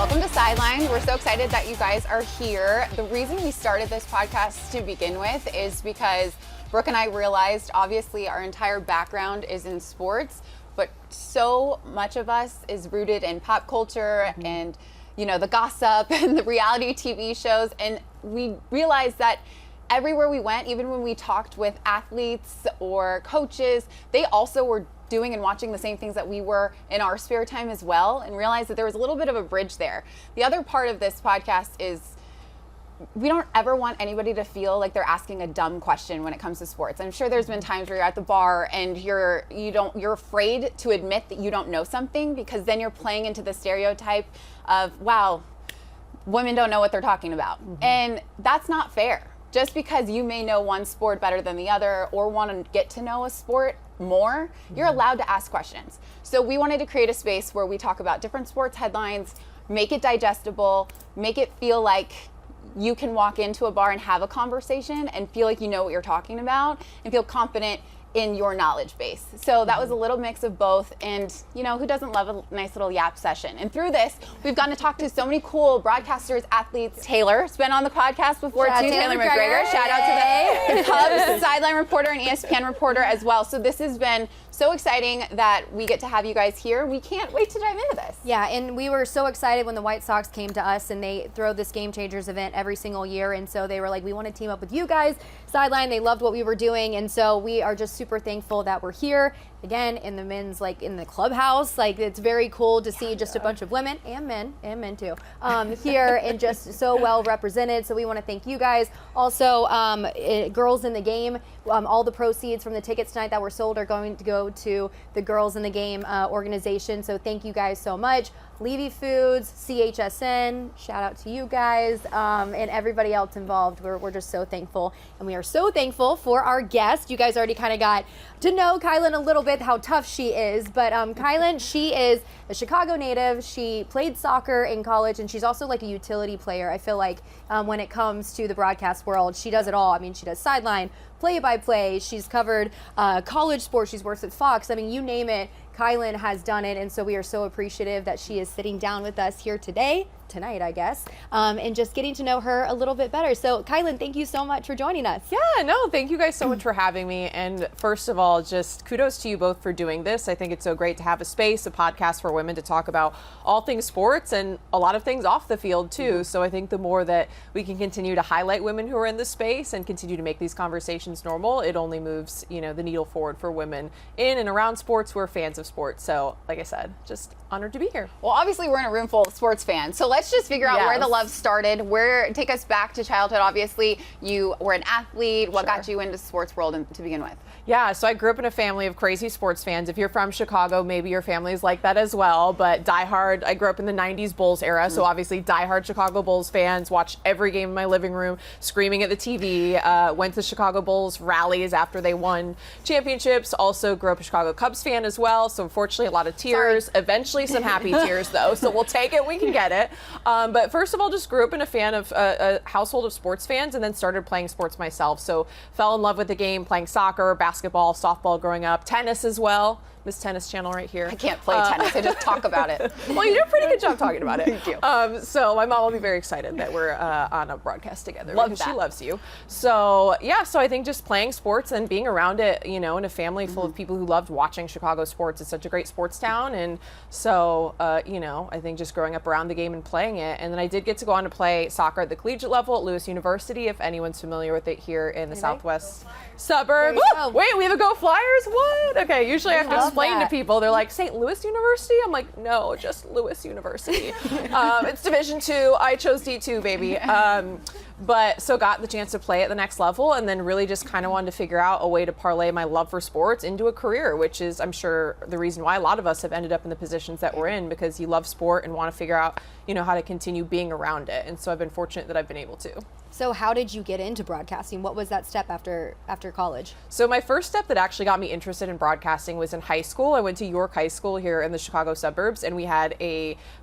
Welcome to Sidelined. We're so excited that you guys are here. The reason we started this podcast to begin with is because Brooke and I realized, obviously, our entire background is in sports, but so much of us is rooted in pop culture and, you know, the gossip and the reality TV shows. And we realized that everywhere we went, even when we talked with athletes or coaches, they also were doing and watching the same things that we were in our spare time as well, and realized that there was a little bit of a bridge there. The other part of this podcast is we don't ever want anybody to feel like they're asking a dumb question when it comes to sports. I'm sure there's been times where you're at the bar and you're afraid to admit that you don't know something, because then you're playing into the stereotype of, wow, women don't know what they're talking about. And that's not fair. Just because you may know one sport better than the other or want to get to know a sport more, you're allowed to ask questions. So we wanted to create a space where we talk about different sports headlines, make it digestible, make it feel like you can walk into a bar and have a conversation and feel like you know what you're talking about and feel confident in your knowledge base. So that was a little mix of both, and you know, who doesn't love a nice little yap session? And through this, we've gotten to talk to so many cool broadcasters, athletes. Taylor's been on the podcast before too, Taylor McGregor. Shout out to the Cubs sideline reporter and ESPN reporter as well. So this has been so exciting that we get to have you guys here. We can't wait to dive into this. Yeah, and we were so excited when the White Sox came to us, and they throw this Game Changers event every single year, and so they were like, we want to team up with you guys. Sideline, they loved what we were doing, and so we are just super thankful that we're here again in the men's, like in the clubhouse. Like, it's very cool to see just a bunch of women and men too here and just so well represented. So we want to thank you guys. Also, Girls in the Game, all the proceeds from the tickets tonight that were sold are going to go to the Girls in the Game organization. So thank you guys so much. 𝗬𝗏 Foods, CHSN, shout out to you guys, and everybody else involved. We're just so thankful, and we are so thankful for our guest. You guys already kind of got to know Kylen a little bit, how tough she is, but Kylen, she is a Chicago native. She played soccer in college, and she's also like a utility player. I feel like when it comes to the broadcast world, she does it all. I mean, she does sideline, play-by-play, she's covered college sports, she's worked at Fox. I mean, you name it, Kylen has done it, and so we are so appreciative that she is sitting down with us here tonight, I guess, and just getting to know her a little bit better. So, Kylen, thank you so much for joining us. Yeah, no, thank you guys so much for having me. And first of all, just kudos to you both for doing this. I think it's so great to have a space, a podcast for women to talk about all things sports and a lot of things off the field too. So I think the more that we can continue to highlight women who are in the space and continue to make these conversations normal, it only moves, you know, the needle forward for women in and around sports who are fans of sports. So, like I said, just honored to be here. Well, obviously we're in a room full of sports fans, so let's just figure out where the love started. Take us back to childhood. Obviously, you were an athlete. What got you into the sports world to begin with? Yeah, so I grew up in a family of crazy sports fans. If you're from Chicago, maybe your family is like that as well, but diehard, I grew up in the 90s Bulls era, so obviously diehard Chicago Bulls fans, watched every game in my living room, screaming at the TV, went to Chicago Bulls rallies after they won championships, also grew up a Chicago Cubs fan as well, so unfortunately a lot of tears, eventually some happy tears though, so we'll take it, we can get it. But first of all, just grew up in a household of sports fans, and then started playing sports myself, so fell in love with the game, playing soccer, basketball, softball growing up, tennis as well. Miss Tennis Channel right here. I can't play tennis. I just talk about it. Well, you did a pretty good job talking about it. Thank you. So my mom will be very excited that we're on a broadcast together because that. she loves you. So yeah, so I think just playing sports and being around it, you know, in a family full of people who loved watching Chicago sports. It's such a great sports town, and so you know, I think just growing up around the game and playing it, and then I did get to go on to play soccer at the collegiate level at 𝗬𝗏 University, if anyone's familiar with it here in the southwest suburbs. Wait, we have a Go Flyers? What? Okay, usually I have to explain to people. They're like, St. Louis University? I'm like, no, just 𝗬𝗏 University. It's Division II. I chose D2, baby. But so got the chance to play at the next level, and then really just kind of wanted to figure out a way to parlay my love for sports into a career, which is, I'm sure, the reason why a lot of us have ended up in the positions that we're in, because you love sport and want to figure out, you know, how to continue being around it. And so I've been fortunate that I've been able to. So how did you get into broadcasting? What was that step after college? So my first step that actually got me interested in broadcasting was in high school. I went to York High School here in the Chicago suburbs, and we had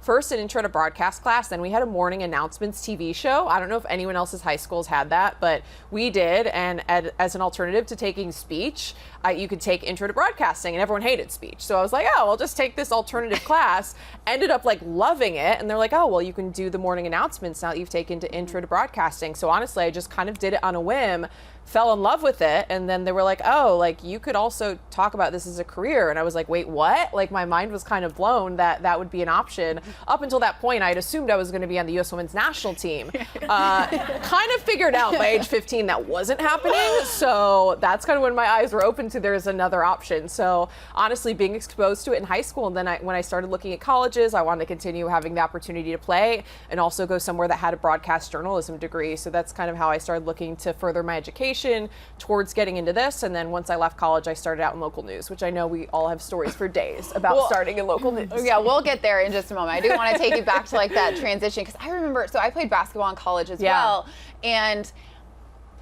first an intro to broadcast class, then we had a morning announcements TV show. I don't know if anyone else's high schools had that, but we did, and as an alternative to taking speech, you could take intro to broadcasting, and everyone hated speech. So I was like, oh, I'll just take this alternative class. Ended up like loving it. And they're like, oh, well, you can do the morning announcements now that you've taken to intro to broadcasting. So honestly, I just kind of did it on a whim, fell in love with it, and then they were like, oh, like you could also talk about this as a career. And I was like, wait, what? Like my mind was kind of blown that that would be an option. Up until that point, I had assumed I was going to be on the U.S. women's national team. Kind of figured out by age 15 that wasn't happening. So that's kind of when my eyes were open to there's another option. So honestly, being exposed to it in high school, and then when I started looking at colleges, I wanted to continue having the opportunity to play and also go somewhere that had a broadcast journalism degree. So that's kind of how I started looking to further my education towards getting into this. And then once I left college, I started out in local news, which I know we all have stories for days about starting in local news. Yeah, we'll get there in just a moment. I do want to take you back to like that transition, because I remember, so I played basketball in college as well, and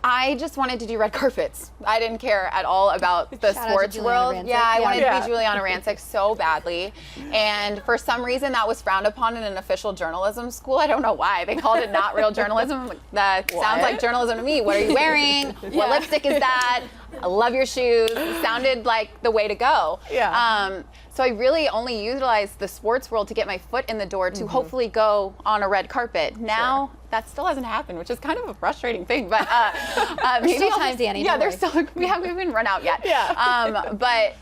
I just wanted to do red carpets. I didn't care at all about the sports world. Yeah, I wanted to be Juliana Rancic so badly. And for some reason that was frowned upon in an official journalism school. I don't know why. They called it not real journalism. That sounds like journalism to me. What are you wearing? What lipstick is that? I love your shoes. It sounded like the way to go. Yeah. So I really only utilized the sports world to get my foot in the door to hopefully go on a red carpet. Now that still hasn't happened, which is kind of a frustrating thing. But maybe still time, Dani. Yeah, there's still we haven't even run out yet. Yeah. But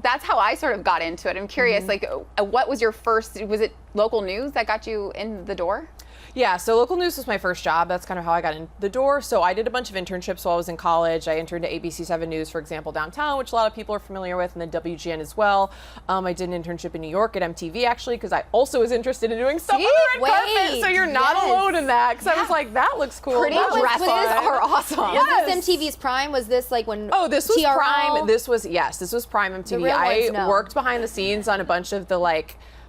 that's how I sort of got into it. I'm curious, like, what was your first? Was it local news that got you in the door? Yeah, so local news was my first job. That's kind of how I got in the door. So I did a bunch of internships while I was in college. I interned at ABC 7 News, for example, downtown, which a lot of people are familiar with, and then WGN as well. I did an internship in New York at MTV, actually, because I also was interested in doing stuff on the red carpet. So you're not alone in that, because I was like, that looks cool. Pretty dresses are awesome. Was this MTV's Prime? Was this like when this was TRL? Prime. This was Prime MTV. I worked behind the scenes on a bunch of the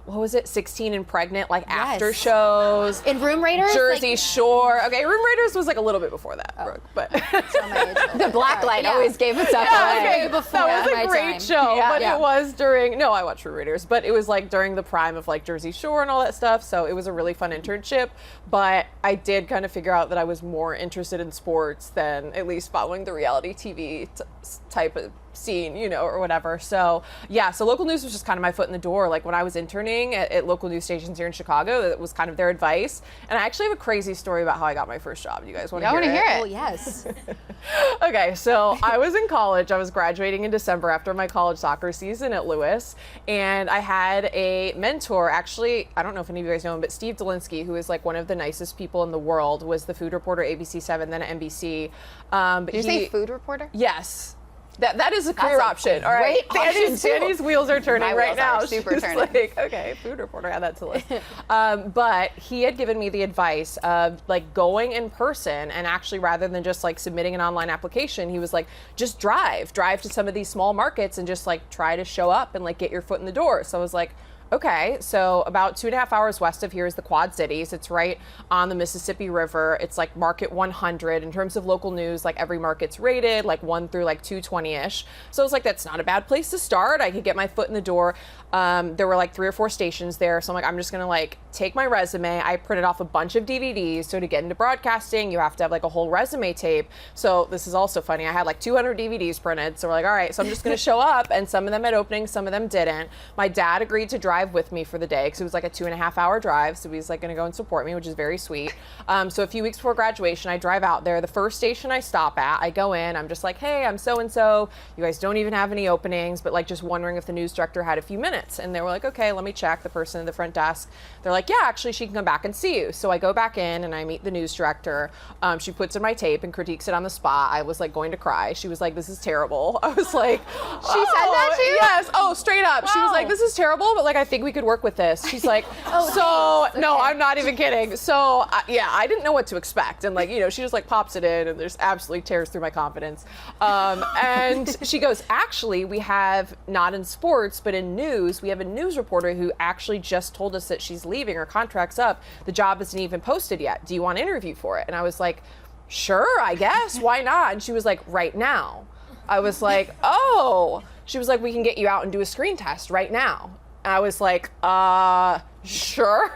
what was it, 16 and Pregnant, like after shows. In Room Raiders? Jersey Shore. Okay, Room Raiders was like a little bit before that, Brooke, but. The black light always gave us up away. That was a great show, but it was during, no, I watched Room Raiders, but it was like during the prime of like Jersey Shore and all that stuff, so it was a really fun internship, but I did kind of figure out that I was more interested in sports than at least following the reality TV type of scene, or whatever. So yeah, so local news was just kind of my foot in the door. Like when I was interning at local news stations here in Chicago, that was kind of their advice. And I actually have a crazy story about how I got my first job. You guys want to hear it? I want to hear it. Oh, yes. Okay, so I was in college. I was graduating in December after my college soccer season at Lewis, and I had a mentor. Actually, I don't know if any of you guys know him, but Steve 𝗏🩧 who is like one of the nicest people in the world, was the food reporter at ABC 7, then at NBC. Did you say food reporter? Yes. That is a career option. All right, Dani's wheels are turning right now. Super turning. Like, okay, food reporter, add that to the list. But he had given me the advice of like going in person, and actually rather than just like submitting an online application, he was like, just drive to some of these small markets and just like try to show up and like get your foot in the door. So I was like, okay, so about 2.5 hours west of here is the Quad Cities. It's right on the Mississippi River. It's like market 100. In terms of local news, like every market's rated like 1 through like 220-ish. So I was like, that's not a bad place to start. I could get my foot in the door. There were like 3 or 4 stations there. So I'm like, I'm just gonna like take my resume. I printed off a bunch of DVDs. So to get into broadcasting, you have to have like a whole resume tape. So this is also funny. I had like 200 DVDs printed. So we're like, all right, so I'm just gonna show up, and some of them had openings, some of them didn't. My dad agreed to drive with me for the day, because it was like a 2.5 hour drive. So he was like gonna go and support me, which is very sweet. So a few weeks before graduation, I drive out there. The first station I stop at, I go in, I'm just like, hey, I'm so-and-so. You guys don't even have any openings, but like just wondering if the news director had a few minutes. And they were like, okay, let me check. The person at the front desk, they're like, yeah, actually she can come back and see you. So I go back in and I meet the news director. She puts in my tape and critiques it on the spot. I was like going to cry. She was like, this is terrible. I was like, she said that to you? Yes. Oh, straight up. Wow. She was like, this is terrible, but like, I think we could work with this. She's like, no, I'm not even kidding. So yeah, I didn't know what to expect. And like, she just like pops it in and there's absolutely tears through my confidence. And she goes, actually, we have, not in sports, but in news, we have a news reporter who actually just told us that she's leaving, her contract's up. The job isn't even posted yet. Do you want to interview for it? And I was like, sure, I guess, why not? And she was like, right now. I was like, oh. She was like, we can get you out and do a screen test right now. And I was like, sure,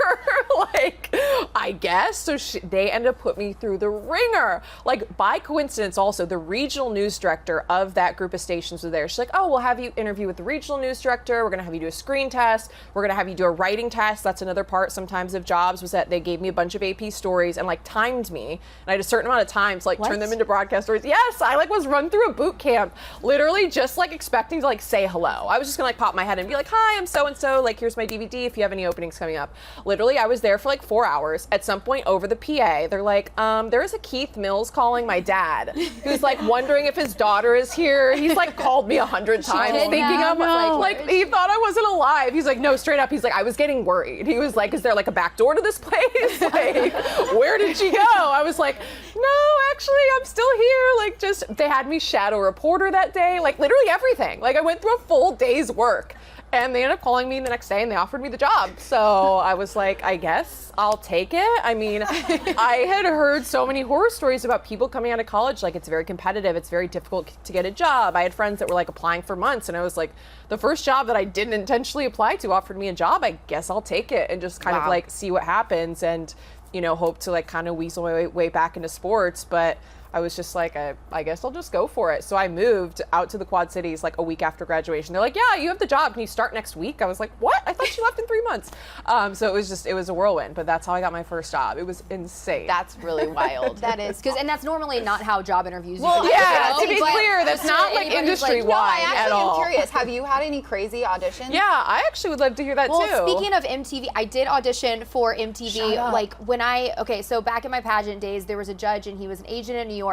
like, I guess. So they ended up putting me through the ringer. Like, by coincidence, also, the regional news director of that group of stations was there. She's like, oh, we'll have you interview with the regional news director. We're going to have you do a screen test. We're going to have you do a writing test. That's another part sometimes of jobs, was that they gave me a bunch of AP stories and, like, timed me. And I had a certain amount of time to, like, turn them into broadcast stories. Yes, I, like, was run through a boot camp, literally just, like, expecting to, like, say hello. I was just going to, like, pop my head and be like, hi, I'm so-and-so. Like, here's my DVD if you have any openings coming up. Literally, I was there for like 4 hours. At some point over the PA, they're like, there is a Kylen Mills calling my dad, who's like wondering if his daughter is here. He's like called me 100 times thinking I'm like, he thought I wasn't alive. He's like, no, straight up. He's like, I was getting worried. He was like, is there like a back door to this place? Like, where did she go? I was like, no, actually, I'm still here. Like, just, they had me shadow reporter that day. Like, literally everything. Like, I went through a full day's work. And they ended up calling me the next day and they offered me the job. So I was like, I guess I'll take it. I mean, I had heard so many horror stories about people coming out of college. Like, it's very competitive. It's very difficult to get a job. I had friends that were like applying for months. And I was like, the first job that I didn't intentionally apply to offered me a job. I guess I'll take it and just kind of like see what happens and, you know, hope to like kind of weasel my way back into sports. But I was just like, I guess I'll just go for it. So I moved out to the Quad Cities like a week after graduation. They're like, yeah, you have the job. Can you start next week? I was like, what? I thought she left in 3 months. So it was a whirlwind, but that's how I got my first job. It was insane. That's really wild. That is, and that's normally not how job interviews Well, usually yeah, go, to be but clear, that's not like industry-wide at all. I actually am curious. Have you had any crazy auditions? Yeah, I actually would love to hear that too. Well, speaking of MTV, I did audition for MTV. Shut up. Like when so back in my pageant days, there was a judge and he was an agent in New York.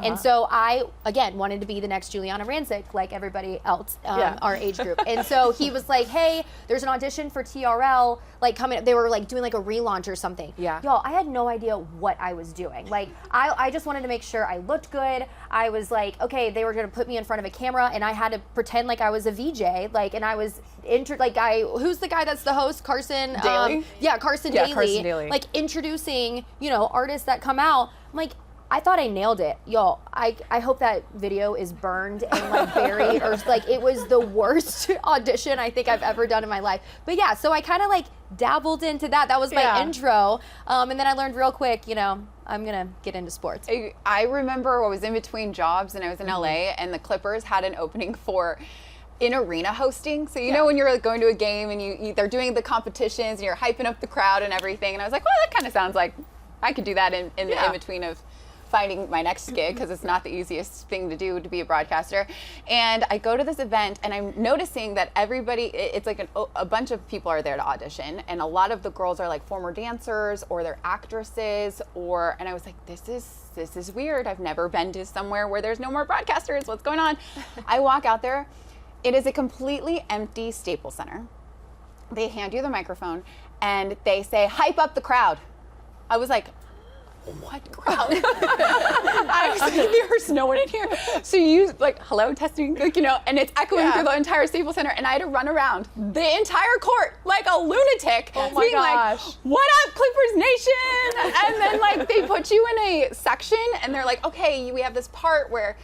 And so I, again, wanted to be the next 𝗠tože 𝗂𝗂, like everybody else, our age group. And so he was like, hey, there's an audition for TRL, like coming up. They were like doing like a relaunch or something. Yeah. Y'all, I had no idea what I was doing. Like, I just wanted to make sure I looked good. I was like, okay, they were going to put me in front of a camera and I had to pretend like I was a VJ. Like, and I was who's the guy that's the host? Carson Daly? Carson Yeah, Daly. Carson Daly. Like introducing, artists that come out. I'm like, I thought I nailed it. Y'all, I hope that video is burned and like buried or like it was the worst audition I think I've ever done in my life. But yeah, so I kind of like dabbled into that. That was my intro. And then I learned real quick, I'm going to get into sports. I remember I was in between jobs and I was in LA and the Clippers had an opening for in-arena hosting. So know when you're like going to a game and they're doing the competitions and you're hyping up the crowd and everything. And I was like, well, that kind of sounds like I could do that in the in-between of finding my next gig, because it's not the easiest thing to do to be a broadcaster. And I go to this event and I'm noticing that everybody, it's like a bunch of people are there to audition, and a lot of the girls are like former dancers or they're actresses, and I was like, this is weird. I've never been to somewhere where there's no more broadcasters. What's going on? I walk out there. It is a completely empty Staples Center. They hand you the microphone and they say, hype up the crowd. I was like, what crowd? I was like, there's no one in here. So you like, hello, testing, and it's echoing through the entire Staples Center. And I had to run around the entire court like a lunatic, being like, what up, Clippers Nation? And then like they put you in a section and they're like, okay, we have this part where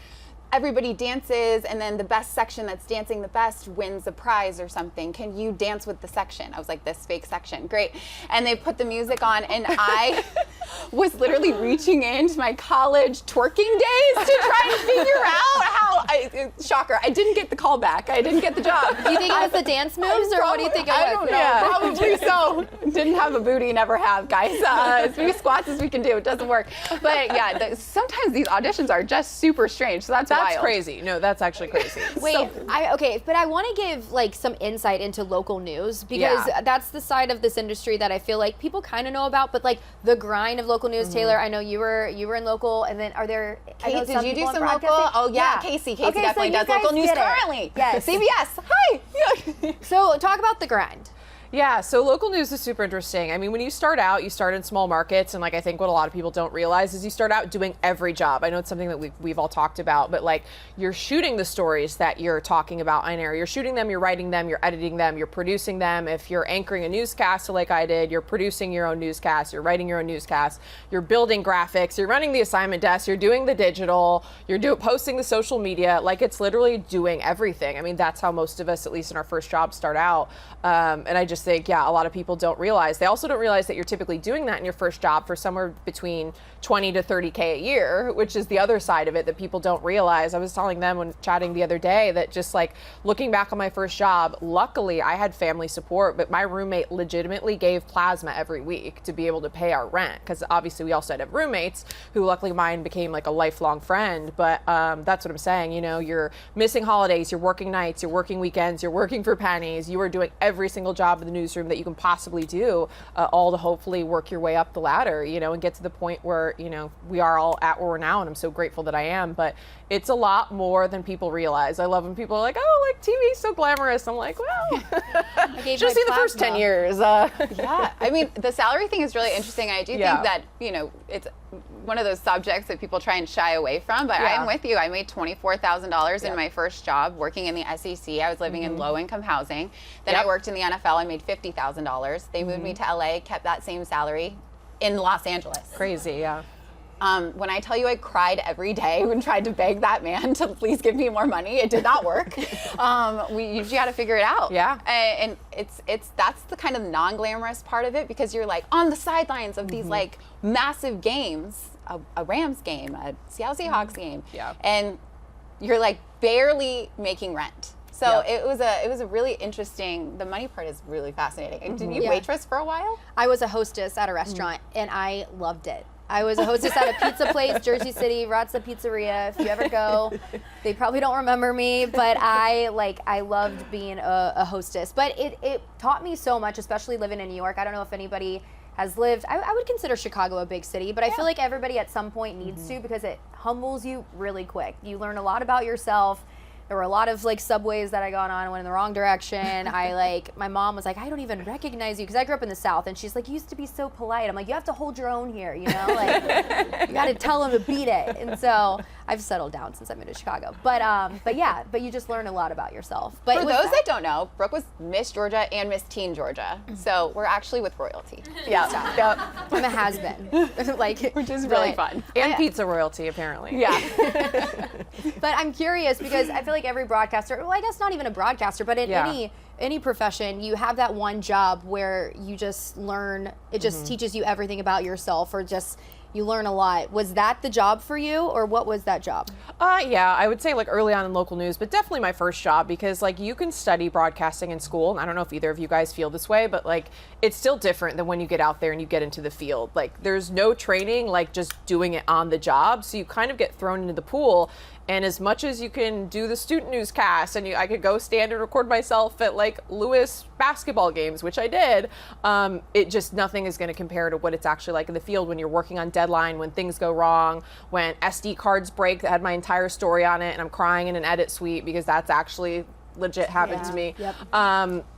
everybody dances, and then the best section that's dancing the best wins a prize or something. Can you dance with the section? I was like, this fake section, great. And they put the music on, and I was literally reaching into my college twerking days to try and figure out how, shocker, I didn't get the call back. I didn't get the job. Do you think it was the dance moves, or what do you think it was? I don't know, probably so. Didn't have a booty, never have, guys. As many squats as we can do, it doesn't work. But yeah, sometimes these auditions are just super strange, so that's wild. Crazy. No, that's actually crazy. Wait, but I want to give like some insight into local news, because that's the side of this industry that I feel like people kind of know about, but like the grind of local news. Taylor, I know you were in local, and then are there? Kate, did you do some local? Oh yeah, 𝗪cie definitely does local news currently. Yes, CBS. Hi. So talk about the grind. Yeah, so local news is super interesting. I mean, when you start out, you start in small markets, and like I think what a lot of people don't realize is you start out doing every job. I know it's something that we've all talked about, but like you're shooting the stories that you're talking about on air. You're shooting them, you're writing them, you're editing them, you're producing them. If you're anchoring a newscast, so like I did, you're producing your own newscast, you're writing your own newscast, you're building graphics, you're running the assignment desk, you're doing the digital, you're posting the social media. Like it's literally doing everything. I mean, that's how most of us, at least in our first job, start out. And I just just think, yeah, a lot of people don't realize. They also don't realize that you're typically doing that in your first job for somewhere between 20 to 30K a year, which is the other side of it that people don't realize. I was telling them when chatting the other day that just like looking back on my first job, luckily I had family support, but my roommate legitimately gave plasma every week to be able to pay our rent, because obviously we also had to have roommates who luckily mine became like a lifelong friend. But that's what I'm saying. You know, you're missing holidays, you're working nights, you're working weekends, you're working for pennies, you are doing every single job in the newsroom that you can possibly do, all to hopefully work your way up the ladder, you know, and get to the point where, you know, we are all at where we're now, and I'm so grateful that I am. But it's a lot more than people realize. I love when people are like, oh, like TV is so glamorous. I'm like, well, just see the first 10 years. Yeah, I mean, the salary thing is really interesting. I do think that, you know, it's one of those subjects that people try and shy away from, but I am with you. I made $24,000 in my first job working in the SEC. I was living in low-income housing. Then I worked in the NFL. I made $50,000. They moved me to LA, kept that same salary in Los Angeles. Crazy, yeah. When I tell you I cried every day and tried to beg that man to please give me more money, it did not work. We usually got to figure it out. Yeah. And that's the kind of non-glamorous part of it, because you're like on the sidelines of these like massive games, a Rams game, a Seattle Seahawks game, and you're like barely making rent. So it was a really interesting. The money part is really fascinating. And did you waitress for a while? I was a hostess at a restaurant, and I loved it. I was a hostess at a pizza place, Jersey City, 𝗵𝗂 𝗵𝗂. If you ever go, they probably don't remember me, but I loved being a hostess. But it taught me so much, especially living in New York. I don't know if anybody has lived. I would consider Chicago a big city, but I feel like everybody at some point needs to, because it humbles you really quick. You learn a lot about yourself. There were a lot of like subways that I got on, went in the wrong direction. My mom was like, I don't even recognize you, because I grew up in the South, and she's like, you used to be so polite. I'm like, you have to hold your own here, you know, like you got to tell them to beat it. And so I've settled down since I moved to Chicago. But you just learn a lot about yourself. But for those that don't know, Brooke was Miss Georgia and Miss Teen Georgia, so we're actually with royalty. Yeah, I'm a has-been, like, which is really fun. And pizza royalty, apparently. Yeah. But I'm curious, because I feel like every broadcaster, well, I guess not even a broadcaster, but in any profession, you have that one job where you just learn, it just teaches you everything about yourself, or just you learn a lot. Was that the job for you, or what was that job? Yeah, I would say like early on in local news, but definitely my first job, because like you can study broadcasting in school, and I don't know if either of you guys feel this way, but like it's still different than when you get out there and you get into the field. Like there's no training, like just doing it on the job, so you kind of get thrown into the pool. And as much as you can do the student newscast, and I could go stand and record myself at like 𝗻𝗺ci basketball games, which I did, it just, nothing is going to compare to what it's actually like in the field when you're working on deadline, when things go wrong, when SD cards break that had my entire story on it and I'm crying in an edit suite because that's actually legit happened to me.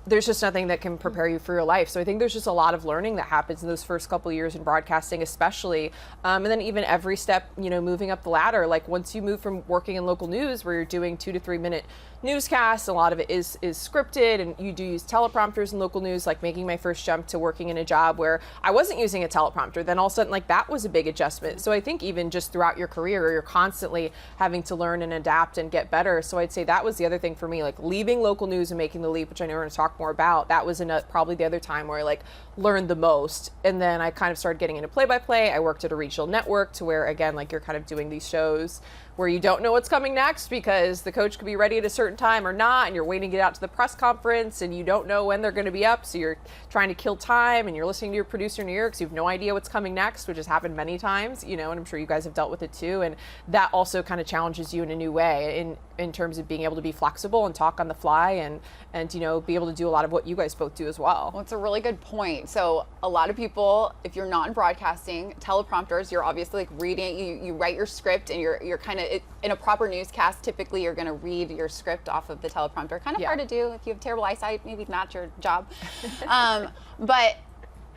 There's just nothing that can prepare you for your life. So I think there's just a lot of learning that happens in those first couple of years in broadcasting, especially. And then even every step, you know, moving up the ladder, like once you move from working in local news where you're doing 2 to 3 minute newscasts, a lot of it is scripted, and you do use teleprompters in local news, like making my first jump to working in a job where I wasn't using a teleprompter. Then all of a sudden, like that was a big adjustment. So I think even just throughout your career, you're constantly having to learn and adapt and get better. So I'd say that was the other thing for me, like leaving local news and making the leap, which I know we're going to talk more about. That was probably the other time where I like learned the most. And then I kind of started getting into play-by-play. I worked at a regional network to where, again, like you're kind of doing these shows where you don't know what's coming next because the coach could be ready at a certain time or not, and you're waiting to get out to the press conference and you don't know when they're going to be up, so you're trying to kill time and you're listening to your producer in New York, so you have no idea what's coming next, which has happened many times, you know, and I'm sure you guys have dealt with it too. And that also kind of challenges you in a new way in terms of being able to be flexible and talk on the fly and you know, be able to do a lot of what you guys both do as well. Well, it's a really good point. So a lot of people, if you're not in broadcasting, teleprompters, you're obviously like reading, you write your script, and you're kind of, in a proper newscast, typically you're going to read your script off of the teleprompter. Kind of hard to do. If you have terrible eyesight, maybe not your job. But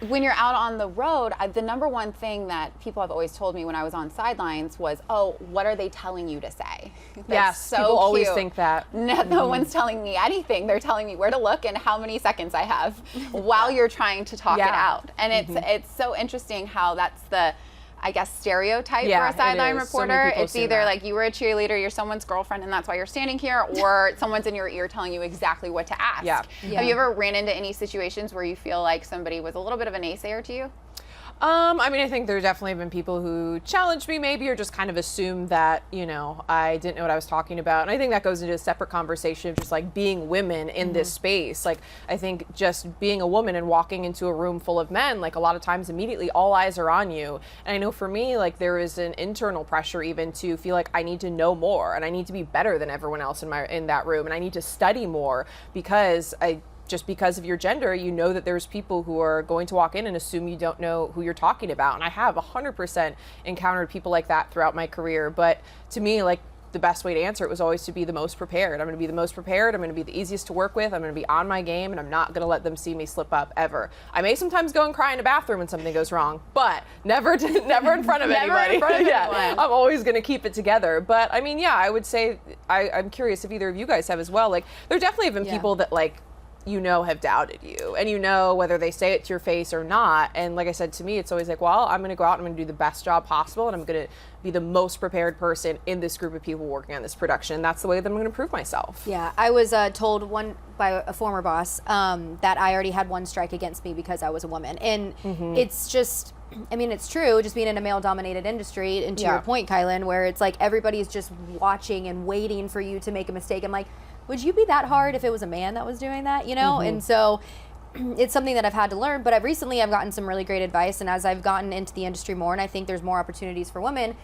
when you're out on the road, the number one thing that people have always told me when I was on Sidelines was, oh, what are they telling you to say? Yes, so people always think that. No one's telling me anything. They're telling me where to look and how many seconds I have while you're trying to talk it out. And it's so interesting how that's I guess, stereotype Yeah, for a sideline it is. So many reporter. people It's assume either that. like you were a cheerleader, you're someone's girlfriend, and that's why you're standing here, or someone's in your ear telling you exactly what to ask. Yeah. Yeah. Have you ever ran into any situations where you feel like somebody was a little bit of a naysayer to you? I mean, I think there definitely have been people who challenged me maybe, or just kind of assumed that, you know, I didn't know what I was talking about. And I think that goes into a separate conversation of just like being women in this space. Like, I think just being a woman and walking into a room full of men, like a lot of times immediately all eyes are on you. And I know for me, like there is an internal pressure even to feel like I need to know more and I need to be better than everyone else in that room. And I need to study more because just because of your gender, you know that there's people who are going to walk in and assume you don't know who you're talking about. And I have 100% encountered people like that throughout my career. But to me, like, the best way to answer it was always to be the most prepared. I'm going to be the most prepared. I'm going to be the easiest to work with. I'm going to be on my game, and I'm not going to let them see me slip up ever. I may sometimes go and cry in a bathroom when something goes wrong, but never in front of anybody. in front of Yeah, anyone. I'm always going to keep it together. But I mean, yeah, I would say I'm curious if either of you guys have as well. Like, there definitely have been people that like, you know, have doubted you, and you know whether they say it to your face or not. And like I said, to me, it's always like, well, I'm going to go out and I'm going to do the best job possible, and I'm going to be the most prepared person in this group of people working on this production. That's the way that I'm going to prove myself. Yeah, I was told by a former boss that I already had one strike against me because I was a woman. And it's just, I mean, it's true, just being in a male-dominated industry, and to your point, Kylen, where it's like everybody's just watching and waiting for you to make a mistake. I'm like, would you be that hard if it was a man that was doing that, you know? And so it's something that I've had to learn, but I've gotten some really great advice, and as I've gotten into the industry more, and I think there's more opportunities for women,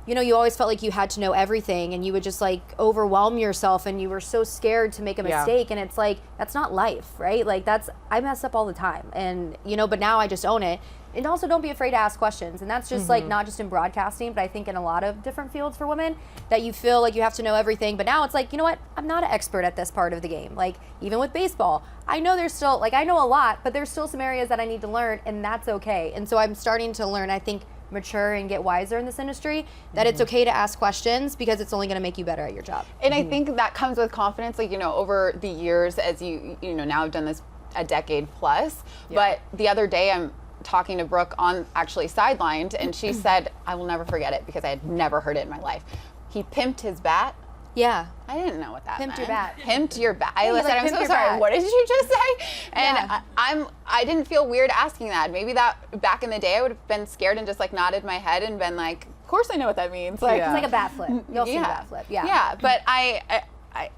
you know, you always felt like you had to know everything, and you would just like overwhelm yourself, and you were so scared to make a mistake, and it's like, that's not life, right? Like I mess up all the time, and you know, but now I just own it. And also, don't be afraid to ask questions. And that's just like not just in broadcasting, but I think in a lot of different fields for women, that you feel like you have to know everything. But now it's like, you know what? I'm not an expert at this part of the game. Like, even with baseball, I know there's still, like, I know a lot, but there's still some areas that I need to learn, and that's okay. And so I'm starting to learn, I think, mature and get wiser in this industry, that it's okay to ask questions because it's only going to make you better at your job. And I think that comes with confidence, like, you know, over the years, as you know, now I've done this a decade plus. But the other day I'm talking to Brooke on actually Sidelined, and she said, I will never forget it because I had never heard it in my life. He pimped his bat. Yeah. I didn't know what that meant. Pimped your bat. Pimped your bat. I Yeah, listened, like, I'm pimped so your sorry. bat. What did you just say? And Yeah. I didn't feel weird asking that. Maybe that back in the day I would have been scared and just like nodded my head and been like, of course I know what that means. Like, It's like a bat flip. You'll see a bat flip. Yeah. Yeah, but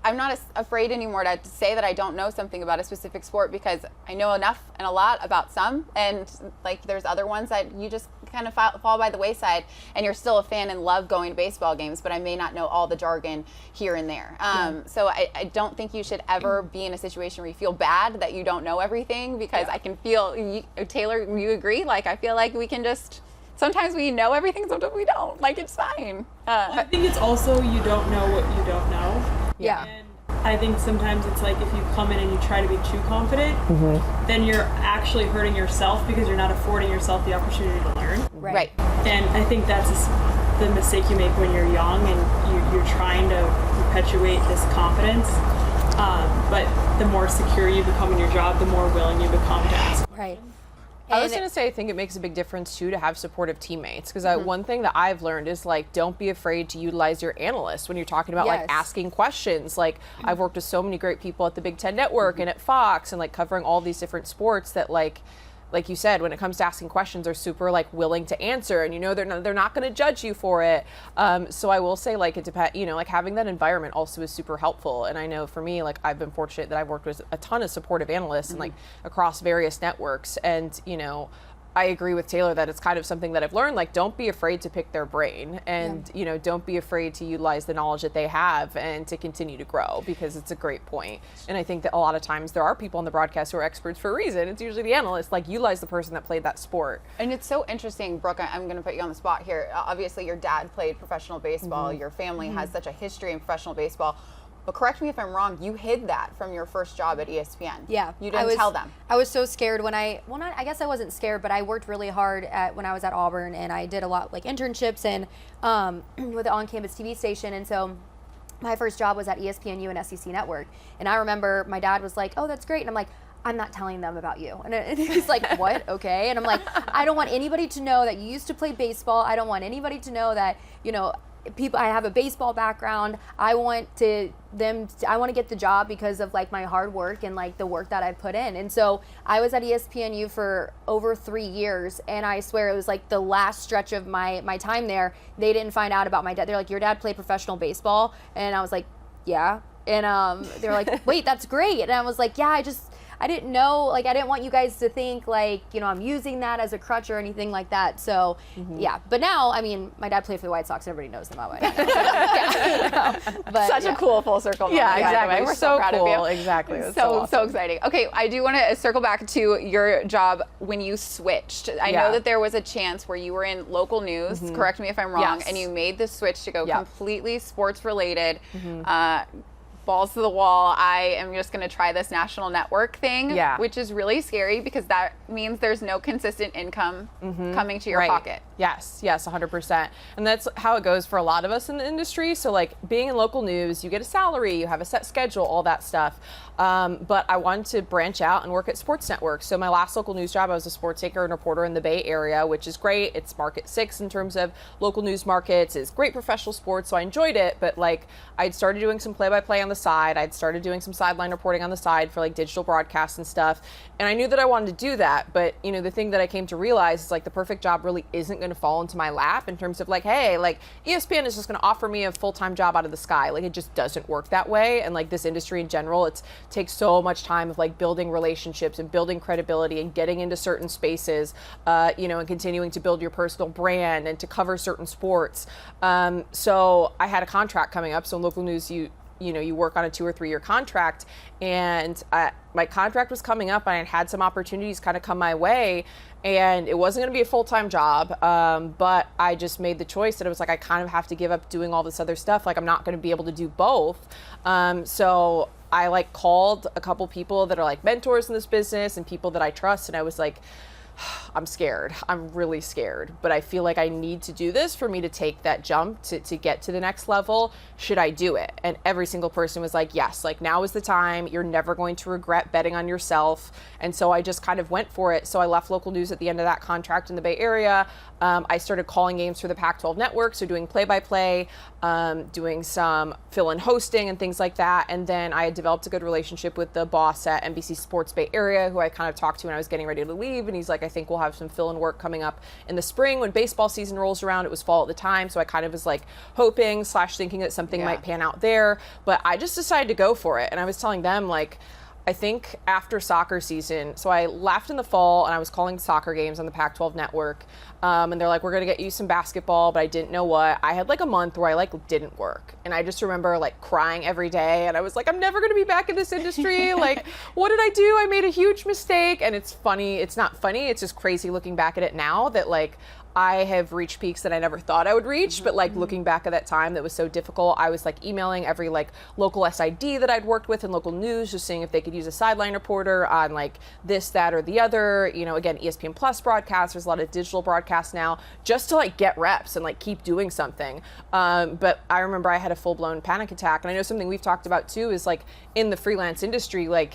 I'm not afraid anymore to say that I don't know something about a specific sport, because I know enough and a lot about some, and like there's other ones that you just kind of fall by the wayside, and you're still a fan and love going to baseball games, but I may not know all the jargon here and there. So I don't think you should ever be in a situation where you feel bad that you don't know everything, because I can feel, Taylor, you agree? Like, I feel like we can just, sometimes we know everything, sometimes we don't. Like, it's fine. I think it's also you don't know what you don't know. Yeah. And I think sometimes it's like if you come in and you try to be too confident, then you're actually hurting yourself because you're not affording yourself the opportunity to learn. Right. And I think that's the mistake you make when you're young and you're trying to perpetuate this confidence. But the more secure you become in your job, the more willing you become to ask. Right. I was going to say, I think it makes a big difference too to have supportive teammates, because one thing that I've learned is like, don't be afraid to utilize your analysts when you're talking about like asking questions. Like, I've worked with so many great people at the Big Ten Network and at Fox, and like covering all these different sports that like you said, when it comes to asking questions, are super like willing to answer, and you know they're not going to judge you for it. So I will say, like, it depends. You know, like having that environment also is super helpful. And I know for me, like, I've been fortunate that I've worked with a ton of supportive analysts and like across various networks. And you know, I agree with Taylor that it's kind of something that I've learned, like, don't be afraid to pick their brain, and you know, don't be afraid to utilize the knowledge that they have and to continue to grow, because it's a great point. And I think that a lot of times there are people on the broadcast who are experts for a reason. It's usually the analyst. Like, utilize the person that played that sport. And it's so interesting, Brooke, I'm going to put you on the spot here. Obviously, your dad played professional baseball. Your family has such a history in professional baseball. But correct me if I'm wrong, you hid that from your first job at ESPN. Yeah. You didn't tell them. I was so scared when I guess I wasn't scared, but I worked really hard when I was at Auburn, and I did a lot like internships and with the on-campus TV station. And so my first job was at ESPNU and SEC Network. And I remember my dad was like, oh, that's great. And I'm like, I'm not telling them about you. And he's like, what? Okay. And I'm like, I don't want anybody to know that you used to play baseball. I don't want anybody to know that, you know, I have a baseball background. I want to get the job because of like my hard work and like the work that I've put in. And so I was at ESPNU for over 3 years, and I swear it was like the last stretch of my time there. They didn't find out about my dad. They're like, your dad played professional baseball? And I was like, yeah. And they were like, wait, that's great. And I was like, yeah, I didn't know, like, I didn't want you guys to think, like, you know, I'm using that as a crutch or anything like that. So, yeah. But now, I mean, my dad played for the White Sox. Everybody knows them by now. But, Such a cool full circle moment. Yeah, exactly. We're so proud cool. of you. Exactly. It was So awesome. exciting. Okay, I do want to circle back to your job when you switched. I know that there was a chance where you were in local news, correct me if I'm wrong, Yes. and you made the switch to go completely sports related. Balls to the wall, I am just going to try this national network thing, which is really scary because that means there's no consistent income coming to your pocket. Yes, 100%. And that's how it goes for a lot of us in the industry. So like being in local news, you get a salary, you have a set schedule, all that stuff. But I wanted to branch out and work at sports networks. So my last local news job, I was a sports anchor and reporter in the Bay Area, which is great. It's market 6 in terms of local news markets. It's great professional sports, so I enjoyed it. But like I'd started doing some play-by-play on the side. I'd started doing some sideline reporting on the side for like digital broadcasts and stuff. And I knew that I wanted to do that. But you know, the thing that I came to realize is like the perfect job really isn't going to fall into my lap in terms of like, hey, like ESPN is just going to offer me a full-time job out of the sky. Like it just doesn't work that way. And like this industry in general, it takes so much time of like building relationships and building credibility and getting into certain spaces, you know, and continuing to build your personal brand and to cover certain sports. So I had a contract coming up. So in local news, you know, you work on a 2 or 3 year contract, and my contract was coming up, and I had some opportunities kind of come my way, and it wasn't going to be a full-time job, but I just made the choice that it was like I kind of have to give up doing all this other stuff. Like I'm not going to be able to do both. So I like called a couple people that are like mentors in this business and people that I trust, and I was like, I'm scared. I'm really scared, but I feel like I need to do this for me to take that jump to get to the next level. Should I do it? And every single person was like, yes, like now is the time. You're never going to regret betting on yourself. And so I just kind of went for it. So I left local news at the end of that contract in the Bay Area. I started calling games for the Pac-12 network. So doing play-by-play, doing some fill-in hosting and things like that. And then I had developed a good relationship with the boss at NBC Sports Bay Area, who I kind of talked to when I was getting ready to leave. And he's like, I think we'll have some fill-in work coming up in the spring when baseball season rolls around. It was fall at the time, so I kind of was like hoping / thinking that something might pan out there. But I just decided to go for it. And I was telling them, like, I think after soccer season, so I left in the fall and I was calling soccer games on the Pac-12 network. And they're like, we're going to get you some basketball, but I didn't know what. I had like a month where I like didn't work. And I just remember like crying every day. And I was like, I'm never going to be back in this industry. Like, what did I do? I made a huge mistake. And it's funny. It's not funny. It's just crazy looking back at it now that like I have reached peaks that I never thought I would reach, but like looking back at that time that was so difficult, I was like emailing every like local SID that I'd worked with in local news, just seeing if they could use a sideline reporter on like this, that, or the other. You know, again, ESPN Plus broadcasts, there's a lot of digital broadcasts now, just to like get reps and like keep doing something. But I remember I had a full-blown panic attack. And I know something we've talked about too is like in the freelance industry, like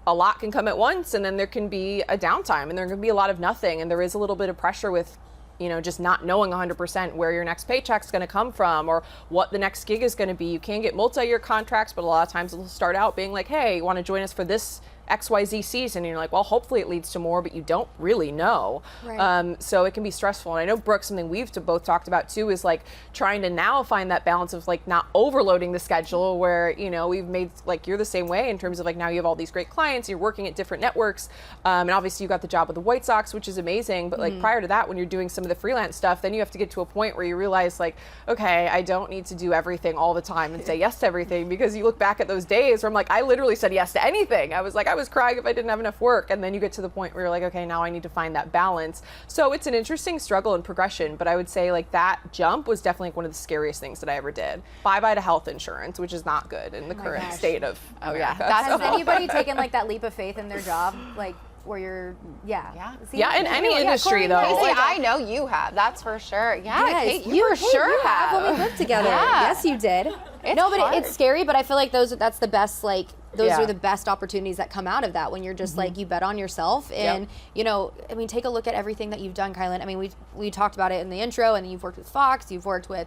a lot can come at once and then there can be a downtime and there can be a lot of nothing. And there is a little bit of pressure with, you know, just not knowing 100% where your next paycheck's going to come from or what the next gig is going to be. You can get multi-year contracts, but a lot of times it'll start out being like, hey, you want to join us for this XYZ season? And you're like, well, hopefully it leads to more, but you don't really know. Right. So it can be stressful. And I know, Brooke, something we've both talked about too is like trying to now find that balance of like not overloading the schedule where, you know, we've made like, you're the same way in terms of like now you have all these great clients, you're working at different networks. And obviously you got the job with the White Sox, which is amazing. But like prior to that, when you're doing some of the freelance stuff, then you have to get to a point where you realize like, okay, I don't need to do everything all the time and say yes to everything, because you look back at those days where I'm like, I literally said yes to anything. I was crying if I didn't have enough work. And then you get to the point where you're like, okay, now I need to find that balance. So it's an interesting struggle and progression, but I would say like that jump was definitely like one of the scariest things that I ever did. Bye-bye to health insurance, which is not good in the current state of America. Has anybody taken like that leap of faith in their job? Like where you're, yeah. Yeah. See, Yeah, in any industry, Corey, though. 𝗠𝗶𝘃, I know you have. That's for sure. Yeah, Yes, Kate, you for sure you have when we lived together. Yeah. Yes, you did. It's no, but hard. it's scary. But I feel like that's the best. Like those Yeah. are the best opportunities that come out of that when you're just like you bet on yourself. And you know, I mean, take a look at everything that you've done, Kylen. I mean, we talked about it in the intro, and you've worked with Fox, you've worked with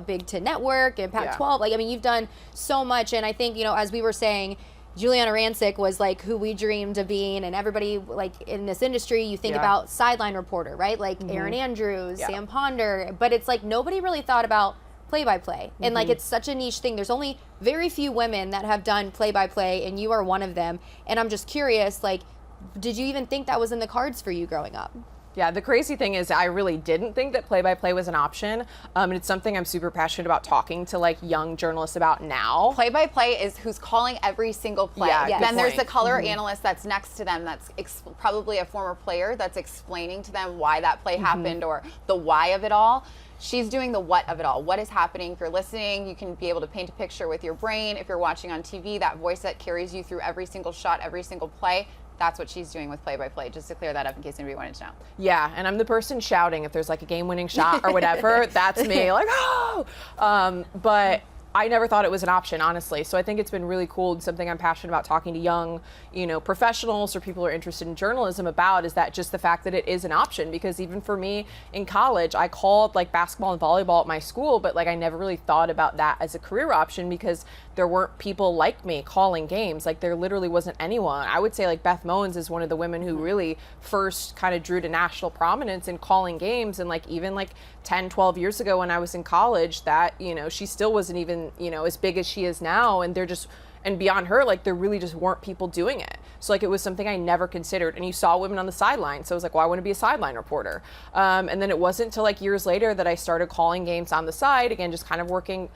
Big Ten Network and Pac-12. Like, I mean, you've done so much. And I think, you know, as we were saying, Juliana Rancic was like who we dreamed of being, and everybody like in this industry, you think about sideline reporter, right? Like Erin Andrews, Sam Ponder, but it's like nobody really thought about play-by-play. And like it's such a niche thing. There's only very few women that have done play-by-play, and you are one of them. And I'm just curious, like, did you even think that was in the cards for you growing up? Yeah, the crazy thing is I really didn't think that play-by-play was an option. And it's something I'm super passionate about talking to like young journalists about now. Play-by-play is who's calling every single play. Yeah, good Then there's point. the color analyst that's next to them that's probably a former player that's explaining to them why that play happened or the why of it all. She's doing the what of it all. What is happening? If you're listening, you can be able to paint a picture with your brain. If you're watching on TV, that voice that carries you through every single shot, every single play, that's what she's doing with play-by-play, just to clear that up in case anybody wanted to know. Yeah, and I'm the person shouting if there's like a game-winning shot or whatever. That's me, like, oh! But I never thought it was an option, honestly. So I think it's been really cool, and something I'm passionate about talking to young, you know, professionals or people who are interested in journalism about, is that just the fact that it is an option. Because even for me in college, I called like basketball and volleyball at my school, but like I never really thought about that as a career option because there weren't people like me calling games. Like there literally wasn't anyone. I would say like Beth Mowins is one of the women who really first kind of drew to national prominence in calling games. And like even like 10, 12 years ago when I was in college, that, you know, she still wasn't even, you know, as big as she is now. And and beyond her, like there really just weren't people doing it. So like it was something I never considered. And you saw women on the sideline. So I was like, well, I want to be a sideline reporter. And then it wasn't until like years later that I started calling games on the side, again, just kind of working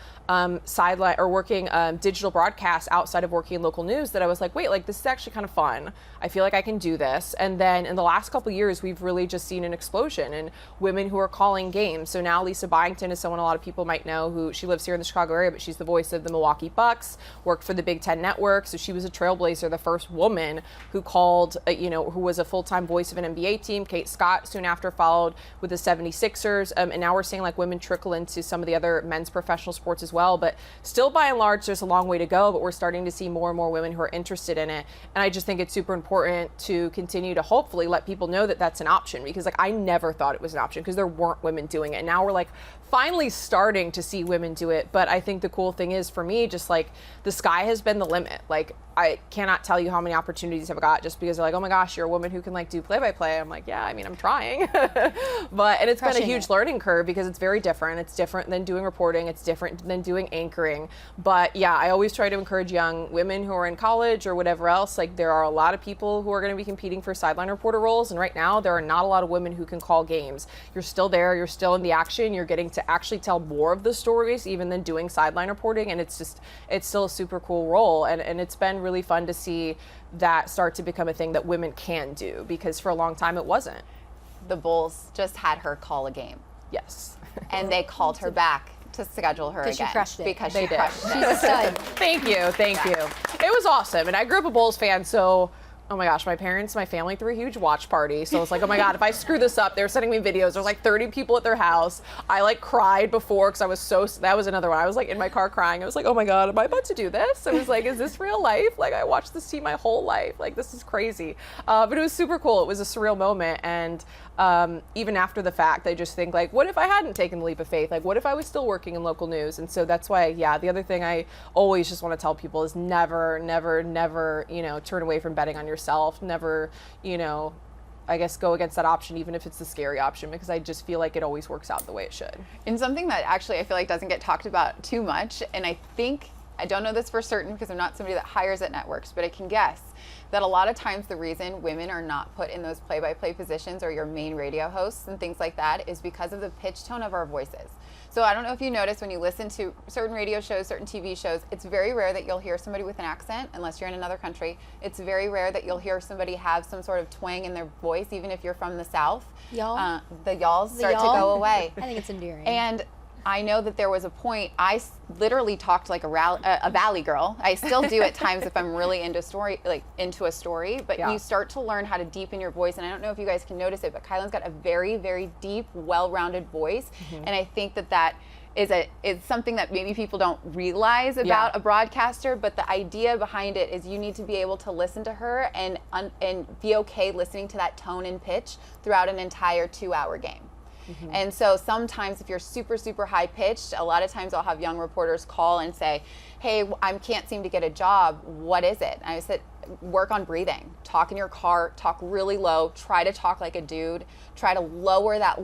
sideline or working digital broadcast outside of working in local news, that I was like, wait, like this is actually kind of fun. I feel like I can do this. And then in the last couple of years, we've really just seen an explosion in women who are calling games. So now 𝗠𝗏 Byington is someone a lot of people might know, who she lives here in the Chicago area, but she's the voice of the Milwaukee Bucks, worked for the Big Ten Network. So she was a trailblazer, the first woman who called, who was a full-time voice of an NBA team. Kate Scott soon after followed with the 76ers. And now we're seeing like women trickle into some of the other men's professional sports as well. But still, by and large, there's a long way to go, but we're starting to see more and more women who are interested in it. And I just think it's super important to continue to hopefully let people know that that's an option, because like I never thought it was an option because there weren't women doing it. And now we're like finally starting to see women do it. But I think the cool thing is, for me, just like the sky has been the limit. Like I cannot tell you how many opportunities I've got just because they're like, oh my gosh, you're a woman who can like do play-by-play. I'm like, yeah, I mean, I'm trying. And it's been a huge learning curve because it's very different. It's different than doing reporting. It's different than doing anchoring. But yeah, I always try to encourage young women who are in college or whatever else. Like there are a lot of people who are going to be competing for sideline reporter roles. And right now there are not a lot of women who can call games. You're still there. You're still in the action. You're getting to actually tell more of the stories even than doing sideline reporting. And it's still a super cool role. And it's been really fun to see that start to become a thing that women can do, because for a long time it wasn't. The Bulls just had her call a game. Yes. And they called her back to schedule her again. She crushed it. Because They she did. crushed it. She's a stud. Thank you. It was awesome. And I grew up a Bulls fan, so oh my gosh, my family threw a huge watch party. So I was like, oh my God, if I screw this up, they were sending me videos. There was like 30 people at their house. I like cried before because I was that was another one. I was like in my car crying. I was like, oh my God, am I about to do this? I was like, is this real life? Like I watched this team my whole life. Like this is crazy. But it was super cool. It was a surreal moment. And even after the fact, I just think like, what if I hadn't taken the leap of faith? Like what if I was still working in local news? And so that's why, yeah, the other thing I always just want to tell people is never, never, never, turn away from betting on yourself. Never, I guess go against that option, even if it's the scary option, because I just feel like it always works out the way it should. And something that actually I feel like doesn't get talked about too much, and I don't know this for certain because I'm not somebody that hires at networks, but I can guess that a lot of times the reason women are not put in those play-by-play positions or your main radio hosts and things like that is because of the pitch tone of our voices. So I don't know if you notice when you listen to certain radio shows, certain TV shows, it's very rare that you'll hear somebody with an accent unless you're in another country. It's very rare that you'll hear somebody have some sort of twang in their voice, even if you're from the South. Y'all? The y'alls start to go away. I think it's endearing. And I know that there was a point literally talked like a valley girl. I still do at times if I'm really into a story, but you start to learn how to deepen your voice. And I don't know if you guys can notice it, but Kylen's got a very, very deep, well-rounded voice. And I think that is something that maybe people don't realize about a broadcaster, but the idea behind it is you need to be able to listen to her and be okay listening to that tone and pitch throughout an entire 2-hour game. And so sometimes if you're super, super high pitched, a lot of times I'll have young reporters call and say, hey, I can't seem to get a job. What is it? And I said, work on breathing. Talk in your car, talk really low, try to talk like a dude, try to lower that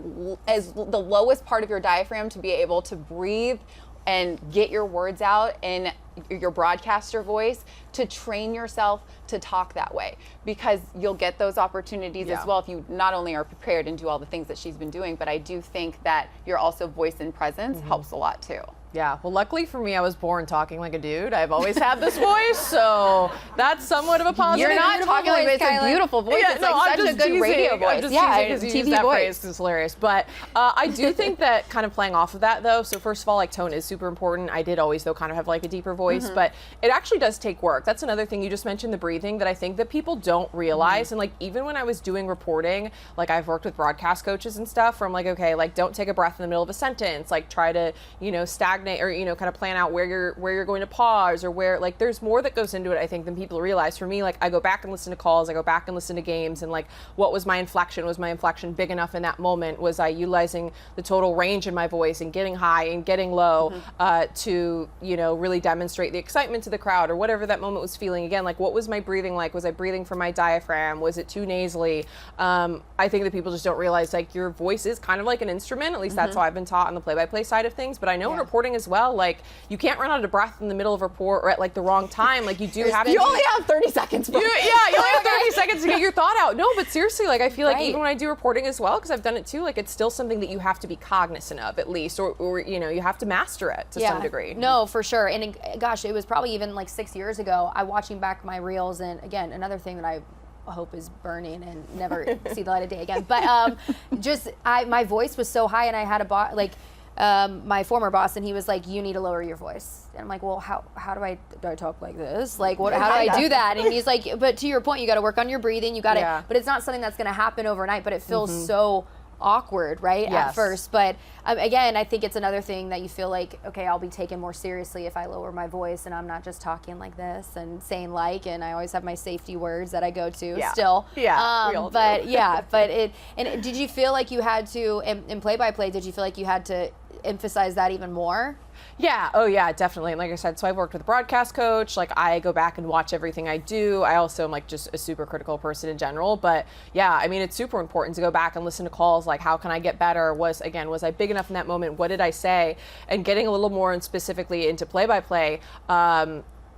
as the lowest part of your diaphragm to be able to breathe and get your words out in your broadcaster voice, to train yourself to talk that way, because you'll get those opportunities as well if you not only are prepared and do all the things that she's been doing, but I do think that your also voice and presence helps a lot too. Yeah, well, luckily for me, I was born talking like a dude. I've always had this voice, so that's somewhat of a positive. You're not talking like it's a beautiful voice. Yeah, it's no, like such a good radio voice. Because you use that phrase because it's hilarious. But I do think that kind of playing off of that, though, so first of all, like tone is super important. I did always, though, kind of have like a deeper voice, but it actually does take work. That's another thing. You just mentioned the breathing that I think that people don't realize. And like even when I was doing reporting, like I've worked with broadcast coaches and stuff where I'm like, okay, like don't take a breath in the middle of a sentence, like try to, stagnate or, kind of plan out where you're going to pause, or where, like, there's more that goes into it, I think, than people realize. For me, like, I go back and listen to calls, I go back and listen to games, and like, what was my inflection? Was my inflection big enough in that moment? Was I utilizing the total range in my voice and getting high and getting low to, really demonstrate the excitement to the crowd, or whatever that moment was feeling? Again, like, what was my breathing like? Was I breathing from my diaphragm? Was it too nasally? I think that people just don't realize, like, your voice is kind of like an instrument. At least that's how I've been taught on the play-by-play side of things. But I know in reporting as well, like, you can't run out of breath in the middle of a report or at like the wrong time. Like you do have. You only have 30 seconds. You only have 30 seconds to get your thought out. No, but seriously, like I feel like even when I do reporting as well, because I've done it too, like it's still something that you have to be cognizant of at least, or you have to master it to some degree. No, for sure. And gosh, it was probably even like 6 years ago. I watching back my reels, and again, another thing that I hope is burning and never see the light of day again. But my voice was so high, and I had my former boss, and he was like, you need to lower your voice. And I'm like, well, how do I talk like this? Like, how do I do that? And he's like, but to your point, you got to work on your breathing. You got to, but it's not something that's going to happen overnight, but it feels so awkward, right? At first. But again, I think it's another thing that you feel like, okay, I'll be taken more seriously if I lower my voice and I'm not just talking like this and saying and I always have my safety words that I go to still. Yeah. We all but do. and did you feel like you had to, in play-by-play, did you feel like you had to emphasize that even more? Yeah. Oh, yeah, definitely. And like I said, so I've worked with a broadcast coach. Like I go back and watch everything I do. I also am like just a super critical person in general. But yeah, I mean, it's super important to go back and listen to calls. Like, how can I get better? Was I big enough in that moment? What did I say? And getting a little more and specifically into play-by-play.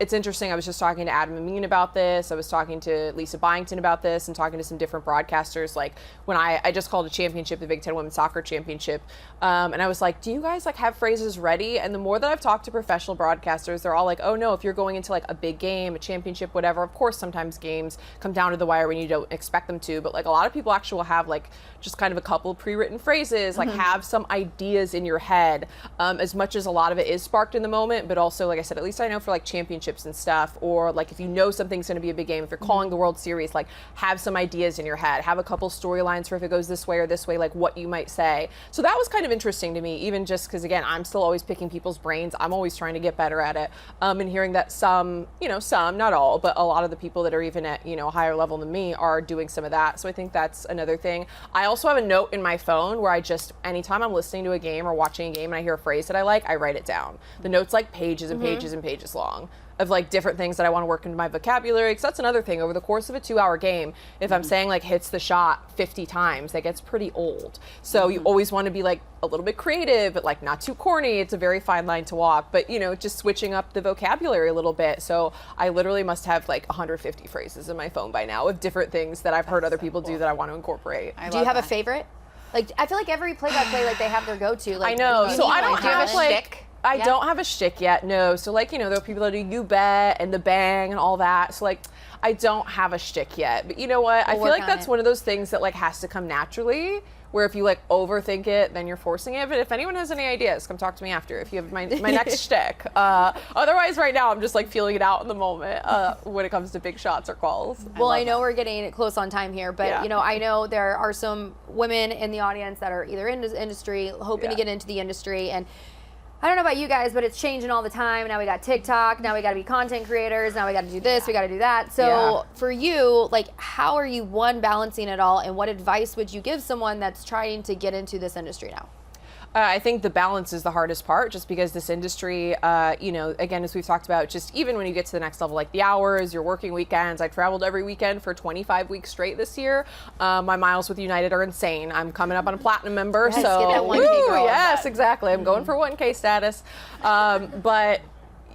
It's interesting. I was just talking to Adam Amin about this. I was talking to 𝗦𝗶𝗶𝗹 about this, and talking to some different broadcasters. Like when I just called a championship, the Big Ten Women's Soccer Championship, and I was like, do you guys like have phrases ready? And the more that I've talked to professional broadcasters, they're all like, oh no, if you're going into like a big game, a championship, whatever, of course sometimes games come down to the wire when you don't expect them to, but like a lot of people actually will have like just kind of a couple pre-written phrases, like have some ideas in your head, as much as a lot of it is sparked in the moment, but also, like I said, at least I know for like championships and stuff, or like if you know something's going to be a big game, if you're calling the World Series, like have some ideas in your head, have a couple storylines for if it goes this way or this way, like what you might say. So that was kind of interesting to me, even just because again, I'm still always picking people's brains. I'm always trying to get better at it, and hearing that some, not all, but a lot of the people that are even at a higher level than me are doing some of that. So I think that's another thing. I also have a note in my phone where I just, anytime I'm listening to a game or watching a game and I hear a phrase that I like, I write it down. The note's like pages and pages and pages long, of like different things that I want to work into my vocabulary. Because that's another thing, over the course of a 2-hour game, if I'm saying like hits the shot 50 times, that gets pretty old. So you always want to be like a little bit creative, but like not too corny. It's a very fine line to walk, but just switching up the vocabulary a little bit. So I literally must have like 150 phrases in my phone by now of different things that I've heard other people do that I want to incorporate. Do you have a favorite? Like, I feel like every play-by-play, like they have their go-to. Like, I know. So I don't do you have have a like. shtick? I don't have a shtick yet, no. So like, you know, there are people that do you bet and the bang and all that. So like, I don't have a shtick yet. But you know what? I feel like that's one of those things that like has to come naturally. Where if you like overthink it, then you're forcing it. But if anyone has any ideas, come talk to me after. If you have my next shtick. Otherwise, right now I'm just like feeling it out in the moment when it comes to big shots or calls. Well, I know we're getting close on time here, but you know, I know there are some women in the audience that are either in this industry, hoping to get into the industry, and I don't know about you guys, but it's changing all the time. Now we got TikTok, now we got to be content creators, now we got to do this, we got to do that. So for you, like, how are you, one, balancing it all, and what advice would you give someone that's trying to get into this industry now? I think the balance is the hardest part, just because this industry, you know, again, as we've talked about, just even when you get to the next level, like the hours, your working weekends. I traveled every weekend for 25 weeks straight this year. My miles with United are insane. I'm coming up on a platinum member, Yes, so get that 1K girl. yes, exactly. I'm going for 1K status, but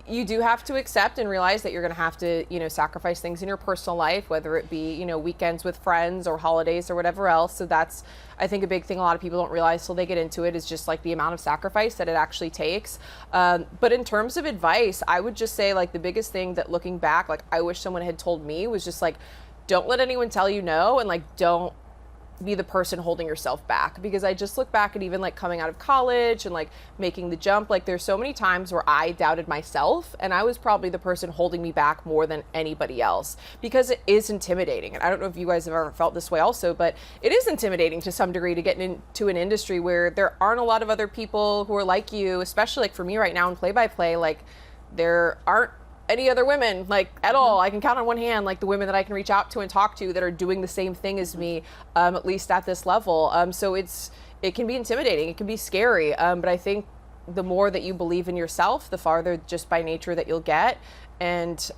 you do have to accept and realize that you're going to have to, you know, sacrifice things in your personal life, whether it be, you know, weekends with friends or holidays or whatever else. So that's, I think, a big thing a lot of people don't realize till they get into it is just like the amount of sacrifice that it actually takes. But in terms of advice, I would just say like the biggest thing that looking back, like I wish someone had told me was just like, don't let anyone tell you no, and like don't be the person holding yourself back. Because I just look back at even like coming out of college and like making the jump, like there's so many times where I doubted myself, and I was probably the person holding me back more than anybody else, because it is intimidating. And I don't know if you guys have ever felt this way also, but it is intimidating to some degree to get into an industry where there aren't a lot of other people who are like you, especially like for me right now in play-by-play, like there aren't any other women like at all. I can count on one hand like the women that I can reach out to and talk to that are doing the same thing as me, at least at this level. So it can be intimidating, it can be scary, but I think the more that you believe in yourself, the farther just by nature that you'll get. And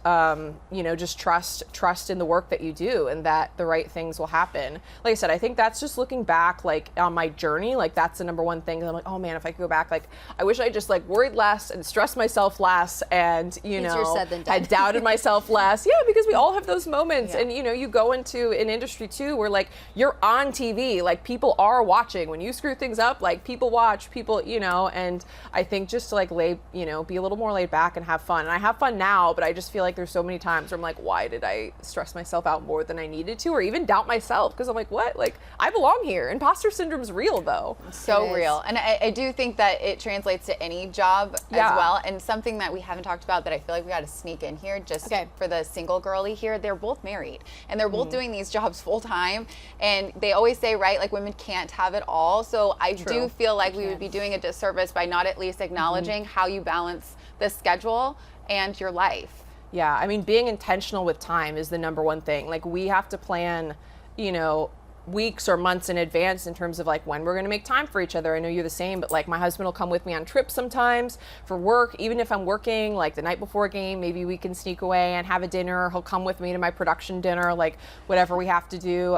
you know, just trust in the work that you do, and that the right things will happen. Like I said, I think that's just looking back like on my journey, like that's the number one thing. And I'm like, oh man, if I could go back, like I wish I just like worried less and stressed myself less, and you know, I doubted myself less. Yeah, because we all have those moments. And you know, you go into an industry too where like you're on TV, like people are watching. When you screw things up, like people watch, people, you know. And I think just to like be a little more laid back and have fun. And I have fun now, but I just feel like there's so many times where I'm like, why did I stress myself out more than I needed to, or even doubt myself? Because I'm like, what? Like, I belong here. Imposter syndrome's real, though. So real. And I do think that it translates to any job as well. And something that we haven't talked about that I feel like we got to sneak in here, just for the single girly here, they're both married. And they're both doing these jobs full time. And they always say, right, like women can't have it all. So I do feel like we would be doing a disservice by not at least acknowledging how you balance the schedule and your life. Yeah, I mean, being intentional with time is the number one thing. Like we have to plan, you know, weeks or months in advance in terms of like when we're going to make time for each other. I know you're the same, but like my husband will come with me on trips sometimes for work. Even if I'm working like the night before a game, maybe we can sneak away and have a dinner. He'll come with me to my production dinner, like whatever we have to do.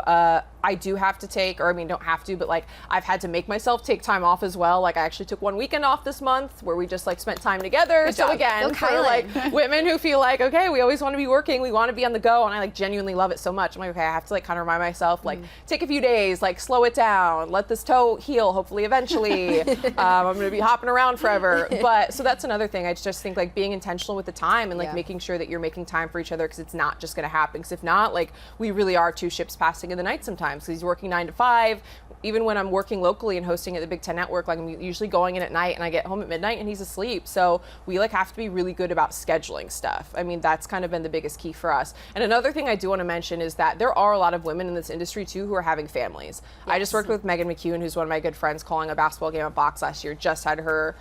I do have to take, or I mean, don't have to, but like I've had to make myself take time off as well. Like I actually took one weekend off this month where we just like spent time together. So again, for like women who feel like, okay, we always want to be working, we want to be on the go, and I like genuinely love it so much. I'm like, okay, I have to like kind of remind myself, like take a few days, like slow it down, let this toe heal, hopefully eventually. I'm going to be hopping around forever. But so that's another thing. I just think like being intentional with the time and like making sure that you're making time for each other, because it's not just going to happen. Because if not, like we really are two ships passing in the night sometimes. So he's working 9 to 5. Even when I'm working locally and hosting at the Big Ten Network, like I'm usually going in at night and I get home at midnight and he's asleep. So we like have to be really good about scheduling stuff. I mean, that's kind of been the biggest key for us. And another thing I do want to mention is that there are a lot of women in this industry too who are having families. I just worked with 𝗏𝗏, who's one of my good friends, calling a basketball game at Box last year. Just had her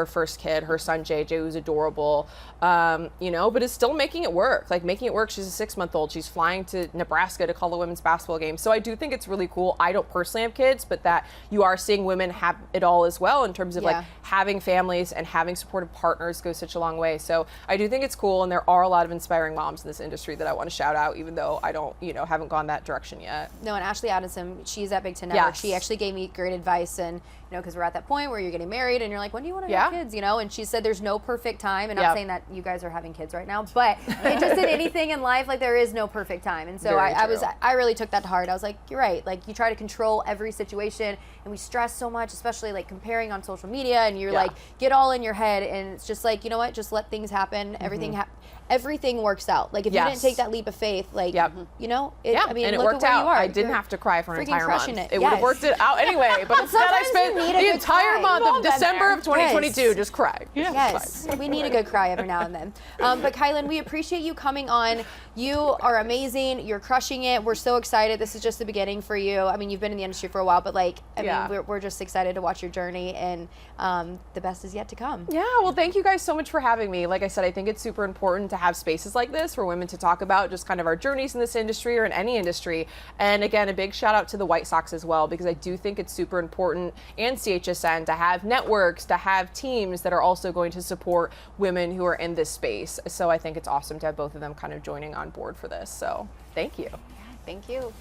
first kid, her son JJ, who's adorable. You know, but is still making it work. Like making it work. She's a 6-month-old. She's flying to Nebraska to call a women's basketball game. So I do think it's really cool. I don't personally have kids, but that you are seeing women have it all as well in terms of like having families and having supportive partners goes such a long way. So I do think it's cool, and there are a lot of inspiring moms in this industry that I want to shout out, even though I don't, haven't gone that direction yet. No, and Ashley Addison, she's at Big Ten Network. She actually gave me great advice, and you know, because we're at that point where you're getting married and you're like, when do you want to Yeah. have kids, you know? And she said there's no perfect time, and Yep. not saying that you guys are having kids right now, but it just in anything in life, like there is no perfect time. And so Very I true. really took that to heart. I was like, you're right. Like you try to control every situation, and we stress so much, especially like comparing on social media, and you're Yeah. like, get all in your head, and it's just like, you know what, just let things happen. Everything works out. Like if you Yes. didn't take that leap of faith, like, Yep. you know, Yeah, I mean, and it look worked at where out. you are. I didn't You're have to cry for an freaking entire month. crushing it. It would have Yes. worked it out anyway, but instead I Sometimes you spent need a the good entire cry. month We've all of been December there. of 2022 just crying. Yes, we need a good cry every now and then. But Kylen, we appreciate you coming on. You are amazing. You're crushing it. We're so excited. This is just the beginning for you. I mean, you've been in the industry for a while, but like, I Yeah. mean, we're just excited to watch your journey, and the best is yet to come. Yeah, well, thank you guys so much for having me. Like I said, I think it's super important to have spaces like this for women to talk about just kind of our journeys in this industry or in any industry. And again, a big shout out to the White Sox as well, because I do think it's super important, and CHSN, to have networks, to have teams that are also going to support women who are in this space. So I think it's awesome to have both of them kind of joining on board for this. So thank you. Thank you.